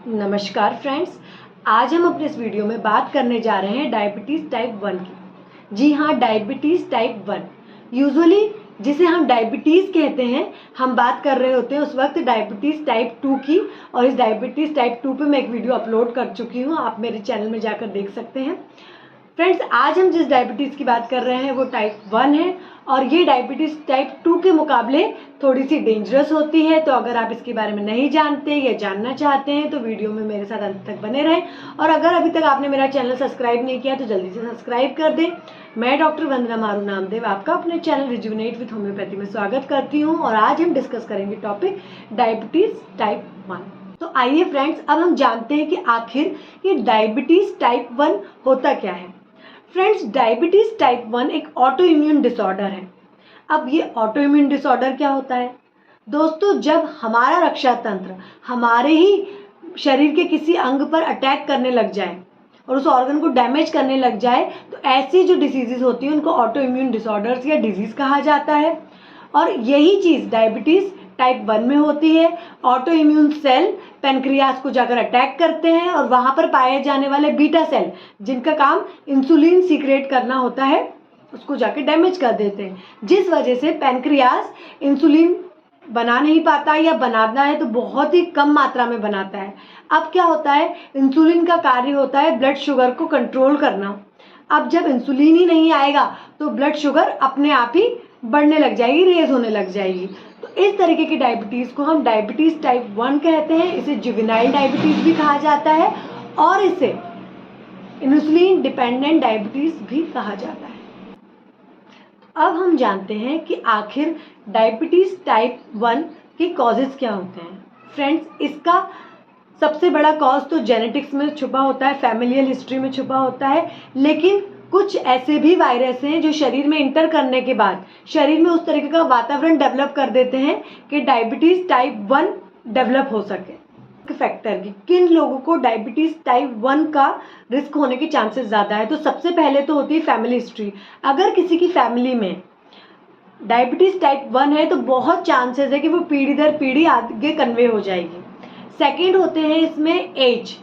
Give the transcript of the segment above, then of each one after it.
नमस्कार फ्रेंड्स, आज हम अपने इस वीडियो में बात करने जा रहे हैं डायबिटीज़ टाइप 1 की। जी हाँ, डायबिटीज़ टाइप 1 यूजुअली जिसे हम डायबिटीज़ कहते हैं, हम बात कर रहे होते हैं उस वक्त डायबिटीज़ टाइप 2 की। और इस डायबिटीज़ टाइप 2 पे मैं एक वीडियो अपलोड कर चुकी हूँ, आप मेरे चैनल में जाकर देख सकते हैं। फ्रेंड्स, आज हम जिस डायबिटीज़ की बात कर रहे हैं वो टाइप 1 है और ये डायबिटीज़ टाइप 2 के मुकाबले थोड़ी सी डेंजरस होती है। तो अगर आप इसके बारे में नहीं जानते या जानना चाहते हैं तो वीडियो में मेरे साथ अंत तक बने रहें। और अगर अभी तक आपने मेरा चैनल सब्सक्राइब नहीं किया तो जल्दी से सब्सक्राइब कर दें। मैं डॉक्टर वंदना मारू नामदेव आपका अपने चैनल रिजुविनेट विद होम्योपैथी में स्वागत करती हूँ और आज हम डिस्कस करेंगे टॉपिक डायबिटीज़ टाइप 1। तो आइए फ्रेंड्स, अब हम जानते हैं कि आखिर ये डायबिटीज़ टाइप 1 होता क्या है। फ्रेंड्स, डायबिटीज़ टाइप 1 एक ऑटो इम्यून डिसऑर्डर है। अब ये ऑटो इम्यून डिसऑर्डर क्या होता है दोस्तों? जब हमारा रक्षा तंत्र हमारे ही शरीर के किसी अंग पर अटैक करने लग जाए और उस ऑर्गन को डैमेज करने लग जाए तो ऐसी जो डिसीजेज होती हैं उनको ऑटो इम्यून डिसऑर्डर्स या डिजीज कहा जाता है। और यही चीज़ डायबिटीज़ टाइप 1 में होती है। ऑटो इम्यून सेल पेनक्रियास को जाकर अटैक करते हैं और वहाँ पर पाए जाने वाले बीटा सेल जिनका काम इंसुलिन सीक्रेट करना होता है उसको जाकर डैमेज कर देते हैं, जिस वजह से पेनक्रियास इंसुलिन बना नहीं पाता या बनाना है तो बहुत ही कम मात्रा में बनाता है। अब क्या होता है, इंसुलिन का कार्य होता है ब्लड शुगर को कंट्रोल करना। अब जब इंसुलिन ही नहीं आएगा तो ब्लड शुगर अपने आप ही बढ़ने लग जाएगी, रेज होने लग जाएगी। तो इस तरीके की डायबिटीज़ को हम डायबिटीज़ टाइप 1 कहते हैं। इसे जुवेनाइल डायबिटीज़ भी कहा जाता है और इसे इंसुलिन डिपेंडेंट डायबिटीज़ भी कहा जाता है। अब हम जानते हैं कि आखिर डायबिटीज़ टाइप 1 के कॉजेज़ क्या होते हैं। फ्रेंड्स, इसका सबसे बड़ा कॉज तो जेनेटिक्स में छुपा होता है, फैमिलियल हिस्ट्री में छुपा होता है, लेकिन कुछ ऐसे भी वायरस हैं जो शरीर में इंटर करने के बाद शरीर में उस तरीके का वातावरण डेवलप कर देते हैं कि डायबिटीज़ टाइप 1 डेवलप हो सके। फैक्टर की किन लोगों को डायबिटीज़ टाइप 1 का रिस्क होने के चांसेस ज़्यादा है, तो सबसे पहले तो होती है फैमिली हिस्ट्री। अगर किसी की फैमिली में डायबिटीज़ टाइप 1 है तो बहुत चांसेस है कि वो पीढ़ी दर पीढ़ी आगे कन्वे हो जाएगी। सेकेंड होते हैं इसमें age.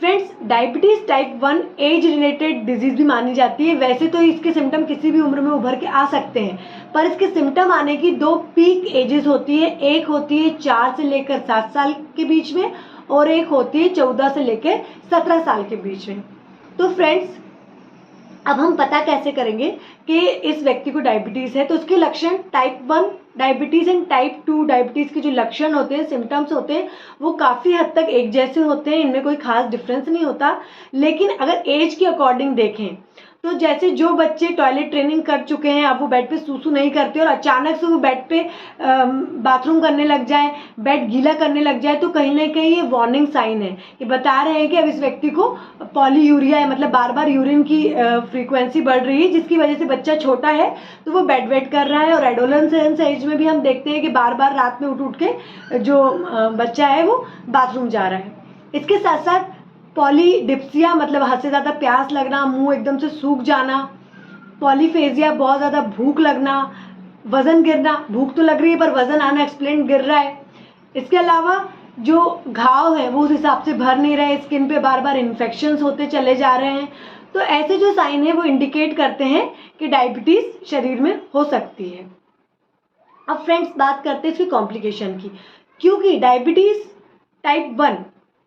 Friends, diabetes type 1 age related diseases भी मानी जाती है। वैसे तो इसके सिम्टम किसी भी उम्र में उभर के आ सकते हैं, पर इसके सिम्टम आने की दो पीक एजेस होती है। एक होती है 4 से लेकर 7 साल के बीच में और एक होती है 14 से लेकर 17 साल के बीच में। तो फ्रेंड्स, अब हम पता कैसे करेंगे कि इस व्यक्ति को डायबिटीज़ है? तो उसके लक्षण type 1 diabetes and type 2 diabetes के जो लक्षण होते हैं, सिम्टम्स होते हैं, वो काफ़ी हद तक एक जैसे होते हैं, इनमें कोई खास डिफरेंस नहीं होता। लेकिन अगर एज के अकॉर्डिंग देखें तो जैसे जो बच्चे टॉयलेट ट्रेनिंग कर चुके हैं, अब वो बेड पे सूसू नहीं करते और अचानक से वो बेड पे बाथरूम करने लग जाए, बेड गीला करने लग जाए, तो कहीं ना कहीं ये वार्निंग साइन है। ये बता रहे हैं कि अब इस व्यक्ति को पॉलीयूरिया है, मतलब बार बार यूरिन की फ्रीक्वेंसी बढ़ रही है, जिसकी वजह से बच्चा छोटा है तो वो बेड वेट कर रहा है। और एडोलेसेंस एज में भी हम देखते हैं कि बार बार रात में उठ उठ के जो बच्चा है वो बाथरूम जा रहा है। इसके साथ साथ पॉलीडिप्सिया, मतलब हद से ज़्यादा प्यास लगना, मुंह एकदम से सूख जाना, पॉलीफेजिया, बहुत ज़्यादा भूख लगना, वज़न गिरना, भूख तो लग रही है पर वज़न अनएक्सप्लेन्ड गिर रहा है। इसके अलावा जो घाव है वो उस हिसाब से भर नहीं रहे, स्किन पे बार बार इन्फेक्शंस होते चले जा रहे हैं। तो ऐसे जो साइन है वो इंडिकेट करते हैं कि डायबिटीज़ शरीर में हो सकती है। अब फ्रेंड्स, बात करते हैं इसकी कॉम्प्लिकेशन की। क्योंकि डायबिटीज़ टाइप 1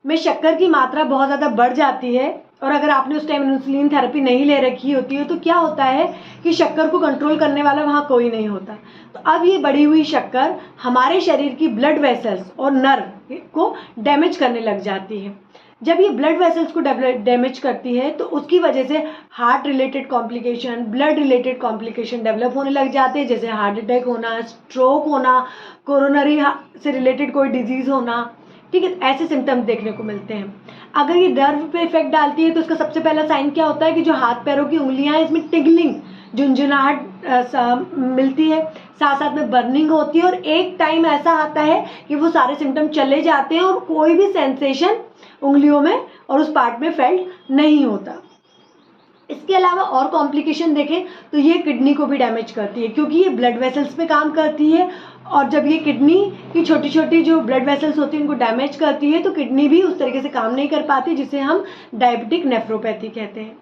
में शक्कर की मात्रा बहुत ज़्यादा बढ़ जाती है और अगर आपने उस टाइम इंसुलिन थेरेपी नहीं ले रखी होती है तो क्या होता है कि शक्कर को कंट्रोल करने वाला वहाँ कोई नहीं होता। तो अब ये बढ़ी हुई शक्कर हमारे शरीर की ब्लड वेसल्स और नर्व को डैमेज करने लग जाती है। जब ये ब्लड वेसल्स को डैमेज करती है तो उसकी वजह से heart related complication, blood related complication develop होने लग जाते हैं, जैसे हार्ट अटैक होना, स्ट्रोक होना, कोरोनरी से रिलेटेड कोई डिजीज़ होना। ठीक है, ऐसे सिम्टम्स देखने को मिलते हैं। अगर ये नर्व पे इफेक्ट डालती है तो इसका सबसे पहला साइन क्या होता है कि जो हाथ पैरों की उंगलियां हैं इसमें टिगलिंग, झुंझुनाहट मिलती है, साथ साथ में बर्निंग होती है और एक टाइम ऐसा आता है कि वो सारे सिम्टम चले जाते हैं और कोई भी सेंसेशन उंगलियों में और उस पार्ट में फेल्ट नहीं होता। इसके अलावा और कॉम्प्लिकेशन देखें तो ये किडनी को भी डैमेज करती है, क्योंकि ये ब्लड वेसल्स पे काम करती है, और जब ये किडनी की छोटी छोटी जो ब्लड वेसल्स होती हैं उनको डैमेज करती है तो किडनी भी उस तरीके से काम नहीं कर पाती, जिसे हम डायबिटिक नेफ्रोपैथी कहते हैं।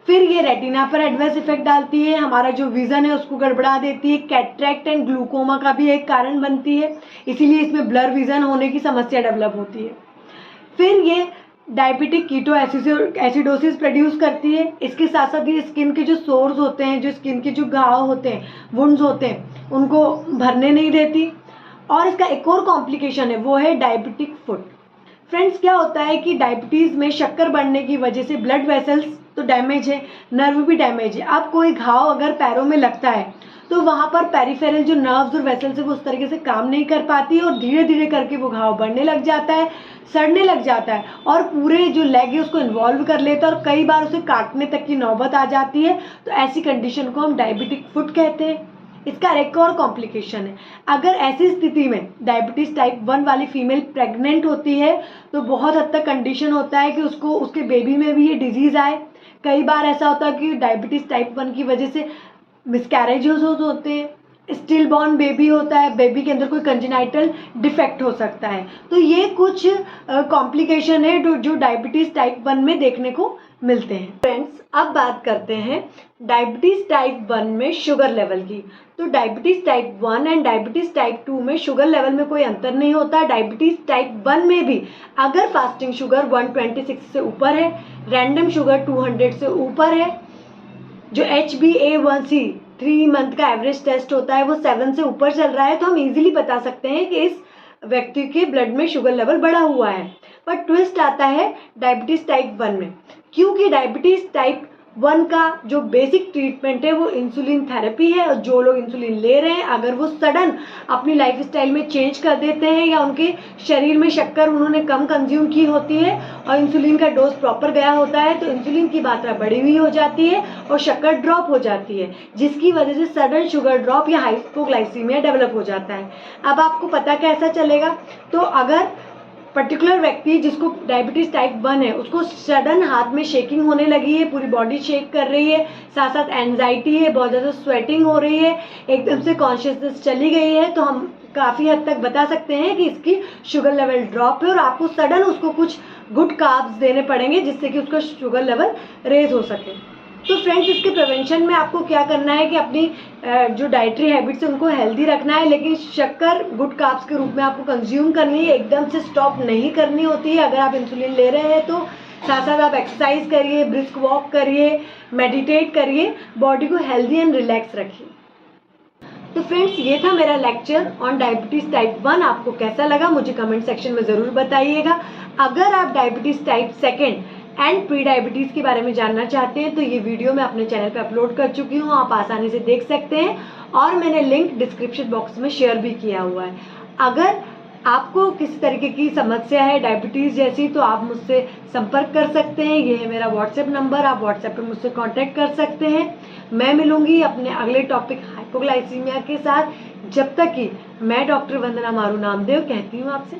फिर ये रेटिना पर एडवर्स इफेक्ट डालती है, हमारा जो विजन है उसको गड़बड़ा देती है, कैटरेक्ट एंड ग्लूकोमा का भी एक कारण बनती है, इसीलिए इसमें ब्लर विजन होने की समस्या डेवलप होती है। फिर ये डायबिटिक कीटो एसिडोसिस प्रोड्यूस करती है। इसके साथ साथ ये स्किन के जो सोर्स होते हैं, जो स्किन के जो घाव होते हैं, वुंड्स होते हैं, उनको भरने नहीं देती। और इसका एक और कॉम्प्लिकेशन है, वो है डायबिटिक फुट। फ्रेंड्स, क्या होता है कि डायबिटीज़ में शक्कर बढ़ने की वजह से ब्लड वेसल्स तो डैमेज है, नर्व भी डैमेज है। अब कोई घाव अगर पैरों में लगता है तो वहाँ पर पेरिफेरल जो नर्व्स और वेसल्स है वो उस तरीके से काम नहीं कर पाती और धीरे धीरे करके वो घाव बढ़ने लग जाता है, सड़ने लग जाता है और पूरे जो लेग है उसको इन्वॉल्व कर लेता है और कई बार उसे काटने तक की नौबत आ जाती है। तो ऐसी कंडीशन को हम डायबिटिक फुट कहते हैं। इसका एक और कॉम्प्लिकेशन है, अगर ऐसी स्थिति में डायबिटीज़ टाइप 1 वाली फीमेल प्रेग्नेंट होती है तो बहुत हद तक कंडीशन होता है कि उसको उसके बेबी में भी ये डिजीज़ आए। कई बार ऐसा होता है कि डायबिटीज़ टाइप 1 की वजह से मिसकैरेजेस होते हैं, स्टिल बॉर्न बेबी होता है, बेबी के अंदर कोई कंजेनाइटल डिफेक्ट हो सकता है। तो ये कुछ कॉम्प्लिकेशन है जो डायबिटीज़ टाइप 1 में देखने को मिलते हैं। फ्रेंड्स, अब बात करते हैं डायबिटीज़ टाइप 1 में शुगर लेवल की। तो diabetes type 1 and diabetes type 2 में शुगर लेवल में कोई अंतर नहीं होता। डायबिटीज़ टाइप 1 में भी अगर फास्टिंग शुगर 126 से ऊपर है, रैंडम शुगर 200 से ऊपर है, जो HbA1c 3 मंथ का एवरेज टेस्ट होता है वो 7 से ऊपर चल रहा है, तो हम इजीली बता सकते हैं कि इस व्यक्ति के ब्लड में शुगर लेवल बढ़ा हुआ है। पर ट्विस्ट आता है डायबिटीज़ टाइप 1 में, क्योंकि डायबिटीज़ टाइप 1 का जो बेसिक ट्रीटमेंट है वो इंसुलिन थेरेपी है। और जो लोग इंसुलिन ले रहे हैं, अगर वो सडन अपनी लाइफस्टाइल में चेंज कर देते हैं या उनके शरीर में शक्कर उन्होंने कम कंज्यूम की होती है और इंसुलिन का डोज प्रॉपर गया होता है, तो इंसुलिन की मात्रा बढ़ी हुई हो जाती है और शक्कर ड्रॉप हो जाती है, जिसकी वजह से सडन शुगर ड्रॉप या हाइपोग्लाइसीमिया डेवलप हो जाता है। अब आपको पता कैसा चलेगा? तो अगर पर्टिकुलर व्यक्ति जिसको डायबिटीज़ टाइप 1 है, उसको सडन हाथ में शेकिंग होने लगी है, पूरी बॉडी शेक कर रही है, साथ साथ एंजाइटी है, बहुत ज़्यादा स्वेटिंग हो रही है, एकदम से कॉन्शियसनेस चली गई है, तो हम काफ़ी हद तक बता सकते हैं कि इसकी शुगर लेवल ड्रॉप है और आपको सडन उसको कुछ गुड कार्ब्स देने पड़ेंगे जिससे कि उसका शुगर लेवल रेज हो सके। तो फ्रेंड्स, इसके प्रिवेंशन में आपको क्या करना है कि अपनी जो डाइटरी हैबिट्स है उनको हेल्दी रखना है, लेकिन शक्कर गुड कार्ब्स के रूप में आपको कंज्यूम करनी है, एकदम से स्टॉप नहीं करनी होती है। अगर आप इंसुलिन ले रहे हैं तो साथ साथ आप एक्सरसाइज करिए, ब्रिस्क वॉक करिए, मेडिटेट करिए, बॉडी को हेल्दी एंड रिलैक्स रखिए। तो फ्रेंड्स, ये था मेरा लेक्चर ऑन डायबिटीज़ टाइप 1। आपको कैसा लगा मुझे कमेंट सेक्शन में ज़रूर बताइएगा। अगर आप diabetes type 2 and pre diabetes के बारे में जानना चाहते हैं तो ये वीडियो मैं अपने चैनल पे अपलोड कर चुकी हूँ, आप आसानी से देख सकते हैं और मैंने लिंक डिस्क्रिप्शन बॉक्स में शेयर भी किया हुआ है। अगर आपको किसी तरीके की समस्या है डायबिटीज़ जैसी तो आप मुझसे संपर्क कर सकते हैं, ये है मेरा व्हाट्सएप नंबर, आप व्हाट्सएप पे मुझसे कांटेक्ट कर सकते हैं। मैं मिलूंगी अपने अगले टॉपिक हाइपोग्लाइसीमिया के साथ। जब तक कि मैं डॉक्टर वंदना मारू नामदेव कहती हूँ आपसे